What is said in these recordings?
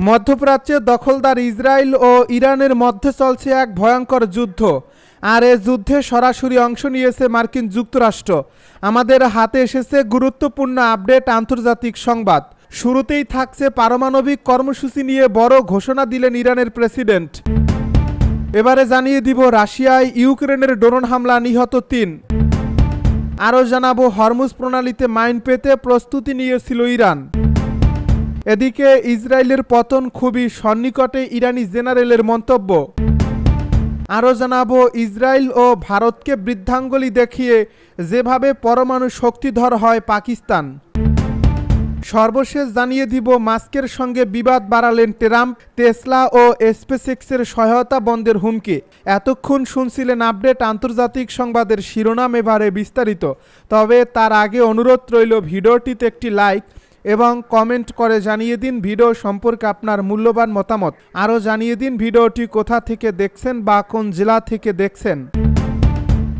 মধ্যপ্রাচ্যে দখলদার ইসরায়েল ও ইরানের মধ্যে চলছে এক ভয়ঙ্কর যুদ্ধ। আর এ যুদ্ধে সরাসরি অংশ নিয়েছে মার্কিন যুক্তরাষ্ট্র। আমাদের হাতে এসেছে গুরুত্বপূর্ণ আপডেট আন্তর্জাতিক সংবাদ। শুরুতেই থাকছে পারমাণবিক কর্মসূচি নিয়ে বড় ঘোষণা দিলেন ইরানের প্রেসিডেন্ট। এবারে জানিয়ে দিব রাশিয়ায় ইউক্রেনের ড্রোন হামলা, নিহত ৩। আরও জানাবো হরমুজ প্রণালীতে মাইন পেতে প্রস্তুতি নিয়েছিল ইরান। এদিকে ইসরায়েলের পতন খুবই সন্নিকটে ইরানি জেনারেলের মন্তব্য। আরও জানাবো ইসরায়েল ও ভারতকে বৃদ্ধাঙ্গুলি দেখিয়ে যেভাবে পরমাণু শক্তিধর হয় পাকিস্তান। সর্বশেষ জানিয়ে দিব মাস্কের সঙ্গে বিবাদ বাড়ালেন ট্রাম্প, টেসলা ও স্পেসএক্সের সহায়তা বন্ধের হুমকি। এতক্ষণ শুনছিলেন আপডেট আন্তর্জাতিক সংবাদের শিরোনাম, এবারে বিস্তারিত। তবে তার আগে অনুরোধ রইল ভিডিওটিতে একটি লাইক এবং কমেন্ট করে জানিয়ে দিন ভিডিও সম্পর্কে আপনার মূল্যবান মতামত। আরও জানিয়ে দিন ভিডিওটি কোথা থেকে দেখছেন বা কোন জেলা থেকে দেখছেন।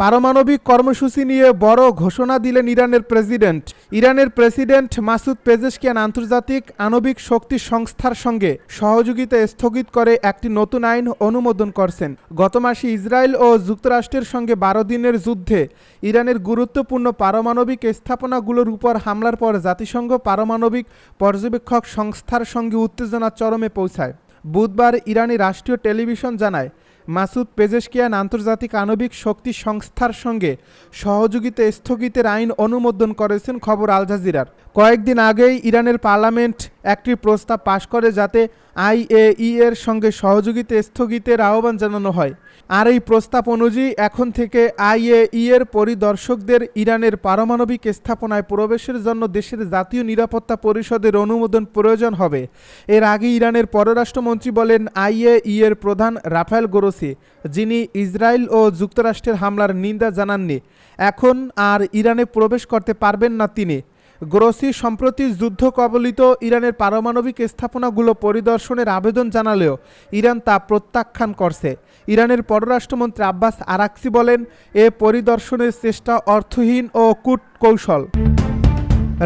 পারমাণবিক কর্মসূচি নিয়ে বড় ঘোষণা দিলেন ইরানের প্রেসিডেন্ট। ইরানের প্রেসিডেন্ট মাসুদ পেজেশকিয়ান আন্তর্জাতিক আণবিক শক্তি সংস্থার সঙ্গে সহযোগিতা স্থগিত করে একটি নতুন আইন অনুমোদন করছেন। গত মাসে ইসরায়েল ও যুক্তরাষ্ট্রের সঙ্গে 12 দিনের যুদ্ধে ইরানের গুরুত্বপূর্ণ পারমাণবিক স্থাপনাগুলোর উপর হামলার পর জাতিসংঘ পারমাণবিক পর্যবেক্ষক সংস্থার সঙ্গে উত্তেজনা চরমে পৌঁছায়। বুধবার ইরানি রাষ্ট্রীয় টেলিভিশন জানায় মাসুদ পেজেশকিয়ান আন্তর্জাতিক আণবিক শক্তি সংস্থার সঙ্গে সহযোগিতা স্থগিতের আইন অনুমোদন করেছেন, খবর আল জাজিরার। কয়েকদিন আগেই ইরানের পার্লামেন্ট একটি প্রস্তাব পাশ করে যাতে IAEA এর সঙ্গে সহযোগিতা স্থগিতের আহ্বান জানানো হয়। আর এই প্রস্তাব অনুযায়ী এখন থেকে IAEA এর পরিদর্শকদের ইরানের পারমাণবিক স্থাপনায় প্রবেশের জন্য দেশের জাতীয় নিরাপত্তা পরিষদের অনুমোদন প্রয়োজন হবে। এর আগে ইরানের পররাষ্ট্রমন্ত্রী বলেন IAEA এর প্রধান রাফায়েল গ্রোসি, যিনি ইসরায়েল ও যুক্তরাষ্ট্রের হামলার নিন্দা জানাননি, এখন আর ইরানে প্রবেশ করতে পারবেন না তিনি। গ্রোসি সম্প্রতি যুদ্ধ কবলিত ইরানের পারমাণবিক স্থাপনাগুলো পরিদর্শনের আবেদন জানালেও ইরান তা প্রত্যাখ্যান করছে। ইরানের পররাষ্ট্রমন্ত্রী আব্বাস আরাকচি বলেন, এ পরিদর্শনের চেষ্টা অর্থহীন ও কূটকৌশল।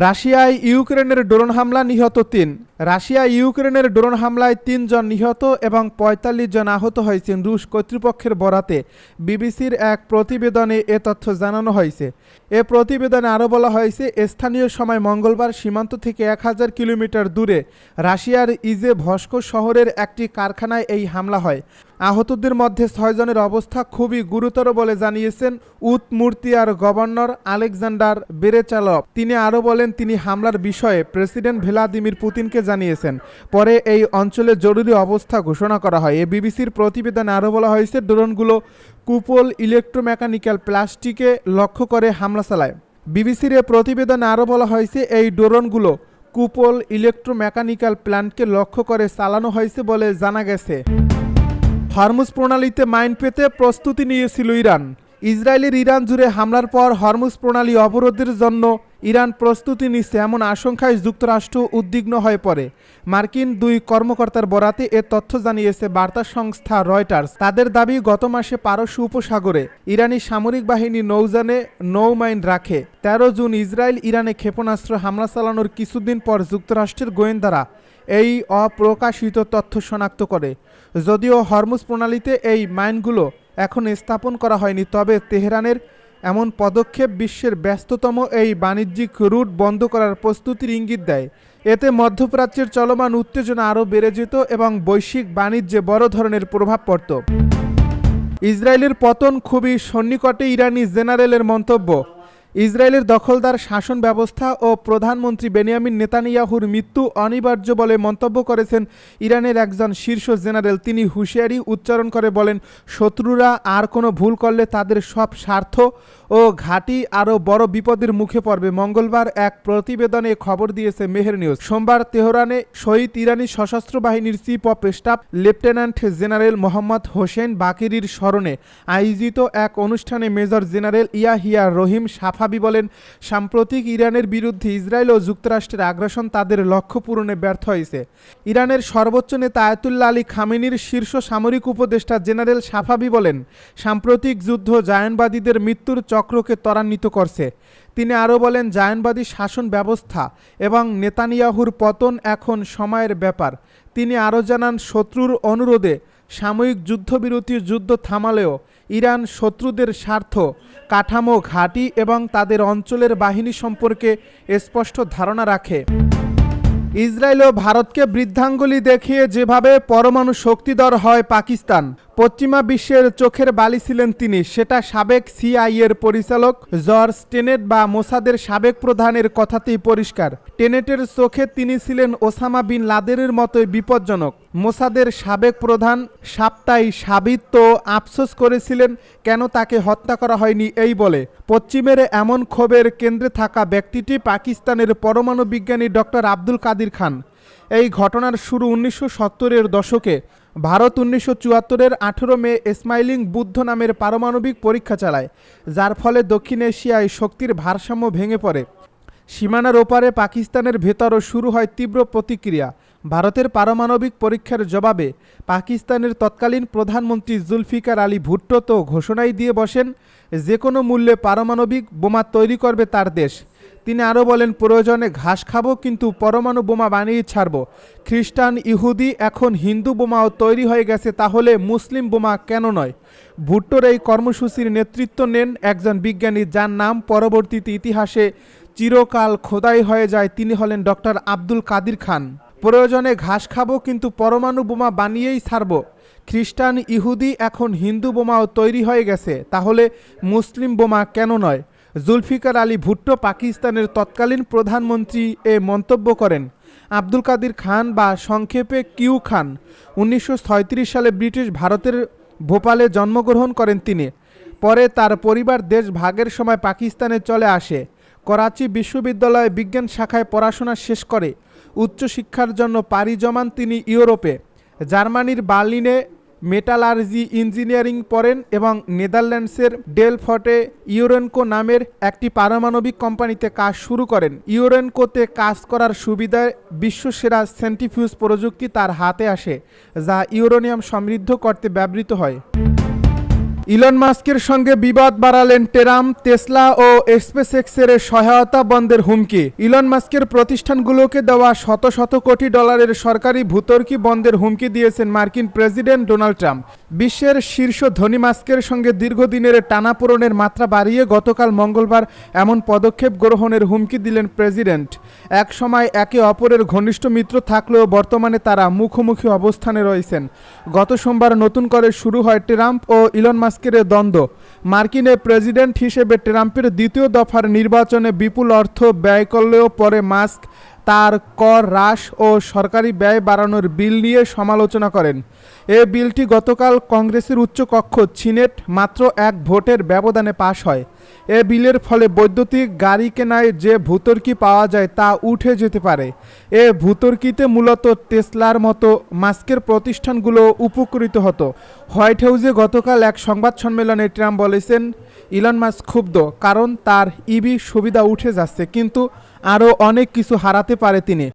রাশিয়ায় ইউক্রেনের ড্রোন হামলা, নিহত ৩। রাশিয়া ইউক্রেনের ড্রোন হামলায় ৩ জন নিহত এবং ৪৫ জন আহত হয়েছেন। রুশ কর্তৃপক্ষের বরাতে বিবিসির এক প্রতিবেদনে এ তথ্য জানানো হয়েছে। এ প্রতিবেদনে আরও বলা হয়েছে, স্থানীয় সময় মঙ্গলবার সীমান্ত থেকে ১০০০ কিলোমিটার দূরে রাশিয়ার ইজেভস্ক শহরের একটি কারখানায় এই হামলা হয়। আহতদের মধ্যে ৬ জনের অবস্থা খুবই গুরুতর বলে জানিয়েছেন উদমুর্তিয়ার গভর্নর আলেকজান্ডার বেরেচালভ। তিনি আরও বলেন, তিনি হামলার বিষয়ে প্রেসিডেন্ট ভ্লাদিমির পুতিনকে জানিয়েছেন। পরে এই অঞ্চলে জরুরি অবস্থা ঘোষণা করা হয়। এ বিবিসির প্রতিবেদনে আরও বলা হয়েছে, ড্রোনগুলো কুপল ইলেকট্রোমেকানিক্যাল প্লাস্টিকে লক্ষ্য করে হামলা চালায়। বিবিসির এ প্রতিবেদনে আরও বলা হয়েছে, এই ড্রোনগুলো কুপল ইলেকট্রোমেকানিক্যাল প্ল্যান্টকে লক্ষ্য করে চালানো হয়েছে বলে জানা গেছে। হরমুজ প্রণালীতে মাইন পেতে প্রস্তুতি নিয়েছিল ইরান। ইসরায়েলের ইরান জুড়ে হামলার পর হরমুজ প্রণালী অবরোধের জন্য ইরান প্রস্তুতি নিচ্ছে, এমন আশঙ্কায় যুক্তরাষ্ট্র উদ্বিগ্ন হয়ে পড়ে। মার্কিন 2 কর্মকর্তার বরাতে এ তথ্য জানিয়েছে বার্তা সংস্থা রয়টার্স। তাদের দাবি, গত মাসে পারস্য উপসাগরে ইরানি সামরিক বাহিনী নৌযানে নৌমাইন রাখে। 13 জুন ইসরায়েল ইরানে ক্ষেপণাস্ত্র হামলা চালানোর কিছুদিন পর যুক্তরাষ্ট্রের গোয়েন্দারা এই অপ্রকাশিত তথ্য শনাক্ত করে। যদিও হরমুজ প্রণালীতে এই মাইনগুলো এখন স্থাপন করা হয়নি, তবে তেহরানের এমন পদক্ষেপ বিশ্বের ব্যস্ততম এই বাণিজ্যিক রুট বন্ধ করার প্রস্তুতির ইঙ্গিত দেয়। এতে মধ্যপ্রাচ্যের চলমান উত্তেজনা আরও বেড়ে যেত এবং বৈশ্বিক বাণিজ্যে বড় ধরনের প্রভাব পড়ত। ইসরায়েলের পতন খুবই সন্নিকটে, ইরানি জেনারেলের মন্তব্য। ইসরায়েলের দখলদার শাসন ব্যবস্থা ও প্রধানমন্ত্রী বেনিয়ামিন নেতানিয়াহুর মৃত্যু অনিবার্য বলে মন্তব্য করেছেন ইরানের একজন শীর্ষ জেনারেল। তিনি হুঁশিয়ারি উচ্চারণ করে বলেন, শত্রুরা আর কোনো ভুল করলে তাদের সব স্বার্থ ও ঘাঁটি আরও বড় বিপদের মুখে পড়বে। মঙ্গলবার এক প্রতিবেদনে খবর দিয়েছে মেহের নিউজ। সোমবার তেহরানে শহীদ ইরানি সশস্ত্র বাহিনীর chief of staff lieutenant general Mohammad Hossein বাকিরির স্মরণে আয়োজিত এক অনুষ্ঠানে major general Yahya Rahim Safavi বলেন, সাম্প্রতিক ইরানের বিরুদ্ধে ইসরায়েল ও যুক্তরাষ্ট্রের আগ্রাসন তাদের লক্ষ্য পূরণে ব্যর্থ হয়েছে। ইরানের সর্বোচ্চ নেতা আয়াতুল্লাহ আলী খামেনির শীর্ষ সামরিক উপদেষ্টা জেনারেল সাফাবি বলেন, সাম্প্রতিক যুদ্ধ জায়নবাদীদের মৃত্যুর চক্রকে ত্বরান্বিত করছে। তিনি আরও বলেন, জায়নবাদী শাসন ব্যবস্থা এবং নেতানিয়াহুর পতন এখন সময়ের ব্যাপার। তিনি আরও জানান, শত্রুর অনুরোধে সাময়িক যুদ্ধবিরতির যুদ্ধ থামালেও ইরান শত্রুদের স্বার্থ, কাঠামো, ঘাঁটি এবং তাদের অঞ্চলের বাহিনী সম্পর্কে স্পষ্ট ধারণা রাখে। ইসরায়েল ও ভারতকে বৃদ্ধাঙ্গুলি দেখিয়ে যেভাবে পরমাণু শক্তিধর হয় পাকিস্তান, পশ্চিমা বিশ্বের চোখের বালি ছিলেন তিনি। সেটা সাবেক সিআইএর পরিচালক জর্জ টেনেট বা মোসাদের সাবেক প্রধানের কথাতেই পরিষ্কার। টেনেটের চোখে তিনি ছিলেন ওসামা বিন লাদেনের মতোই বিপজ্জনক। মোসাদের সাবেক প্রধান সাপ্তাই সাবিত তো আফসোস করেছিলেন কেন তাকে হত্যা করা হয়নি এই বলে। পশ্চিমের এমন ক্ষোভের কেন্দ্রে থাকা ব্যক্তিটি পাকিস্তানের পরমাণু বিজ্ঞানী ডক্টর আব্দুল কাদির খান। এই ঘটনার শুরু 1970-এর দশকে। ভারত 1974-এর 18 মে স্মাইলিং বুদ্ধ নামের পারমাণবিক পরীক্ষা চালায়, যার ফলে দক্ষিণ এশিয়ায় শক্তির ভারসাম্য ভেঙে পড়ে। সীমানার ওপারে পাকিস্তানের ভেতরও শুরু হয় তীব্র প্রতিক্রিয়া। ভারতের পারমাণবিক পরীক্ষার জবাবে পাকিস্তানের তৎকালীন প্রধানমন্ত্রী জুলফিকার আলী ভুট্টো তো ঘোষণাই দিয়ে বসেন, যে কোনো মূল্যে পারমাণবিক বোমা তৈরি করবে তার দেশ। তিনি আরও বলেন, প্রয়োজনে ঘাস খাবো কিন্তু পরমাণু বোমা বানিয়ে ছাড়ব। খ্রিস্টান, ইহুদি, এখন হিন্দু বোমাও তৈরি হয়ে গেছে, তাহলে মুসলিম বোমা কেন নয়? ভুট্টোর এই কর্মসূচির নেতৃত্ব নেন একজন বিজ্ঞানী যার নাম পরবর্তীতে ইতিহাসে চিরকাল খোদাই হয়ে যায়। তিনি হলেন ডক্টর আব্দুল কাদির খান। প্রয়োজনে ঘাস খাবো কিন্তু পরমাণু বোমা বানিয়েই ছাড়ব। খ্রিস্টান, ইহুদি, এখন হিন্দু বোমাও তৈরি হয়ে গেছে, তাহলে মুসলিম বোমা কেন নয়? জুলফিকার আলী ভুট্টো পাকিস্তানের তৎকালীন প্রধানমন্ত্রী এ মন্তব্য করেন। আব্দুল কাদির খান বা সংক্ষেপে কিউ খান 1936 সালে ব্রিটিশ ভারতের ভোপালে জন্মগ্রহণ করেন তিনি। পরে তার পরিবার দেশ ভাগের সময় পাকিস্তানে চলে আসে। করাচি বিশ্ববিদ্যালয়ে বিজ্ঞান শাখায় পড়াশোনা শেষ করে উচ্চশিক্ষার জন্য পাড়ি জমান তিনি ইউরোপে। জার্মানির বার্লিনে মেটালার্জি ইঞ্জিনিয়ারিং পড়েন এবং নেদারল্যান্ডসের ডেলফটে ইউরেনকো নামের একটি পারমাণবিক কোম্পানিতে কাজ শুরু করেন। ইউরেনকোতে কাজ করার সুবিধায় বিশ্বসেরা সেন্ট্রিফিউজ প্রযুক্তি তার হাতে আসে, যা ইউরেনিয়াম সমৃদ্ধ করতে ব্যবহৃত হয়। ইলন মাস্কের সঙ্গে বিবাদ বাড়ালেন ট্রাম্প, টেসলা ও স্পেসএক্সের সহায়তা বন্ধের হুমকি। ইলন মাস্কের প্রতিষ্ঠানগুলোকে দেওয়া শত শত কোটি ডলারের সরকারি ভূতর্কি বন্ধের হুমকি দিয়েছেন মার্কিন প্রেসিডেন্ট ডোনাল্ড ট্রাম্প। বিশ্বের শীর্ষ ধনী মাস্কের সঙ্গে দীর্ঘদিনের টানাপোড়েনের মাত্রা বাড়িয়ে গতকাল মঙ্গলবার এমন পদক্ষেপ গ্রহণের হুমকি দিলেন প্রেসিডেন্ট। এক সময় একে অপরের ঘনিষ্ঠ মিত্র থাকলেও বর্তমানে তারা মুখোমুখি অবস্থানে রয়েছেন। গত সোমবার নতুন করে শুরু হয় ট্রাম্প ও ইলন মাস্কের দ্বন্দ্ব। মার্কিনে প্রেসিডেন্ট হিসেবে ট্রাম্পের দ্বিতীয় দফার নির্বাচনে বিপুল অর্থ ব্যয় করলেও পরে মাস্ক তার কর হ্রাস ও সরকারি ব্যয় বাড়ানোর বিল নিয়ে সমালোচনা করেন। এ বিলটি গতকাল কংগ্রেসের উচ্চকক্ষ সিনেট মাত্র এক ভোটের ব্যবধানে পাশ হয়। এ বিলের ফলে বৈদ্যুতিক গাড়ি কেনায় যে ভূতর্কি পাওয়া যায় তা উঠে যেতে পারে। এ ভূতর্কিতে মূলত টেসলার মতো মাস্কের প্রতিষ্ঠানগুলো উপকৃত হতো। হোয়াইট হাউসে গতকাল এক সংবাদ সম্মেলনে ট্রাম্প বলেছেন, ইলন মাস্ক ক্ষুব্ধ কারণ তার ইভি সুবিধা উঠে যাচ্ছে, কিন্তু আরও অনেক কিছু হারাতে পারে তিনি।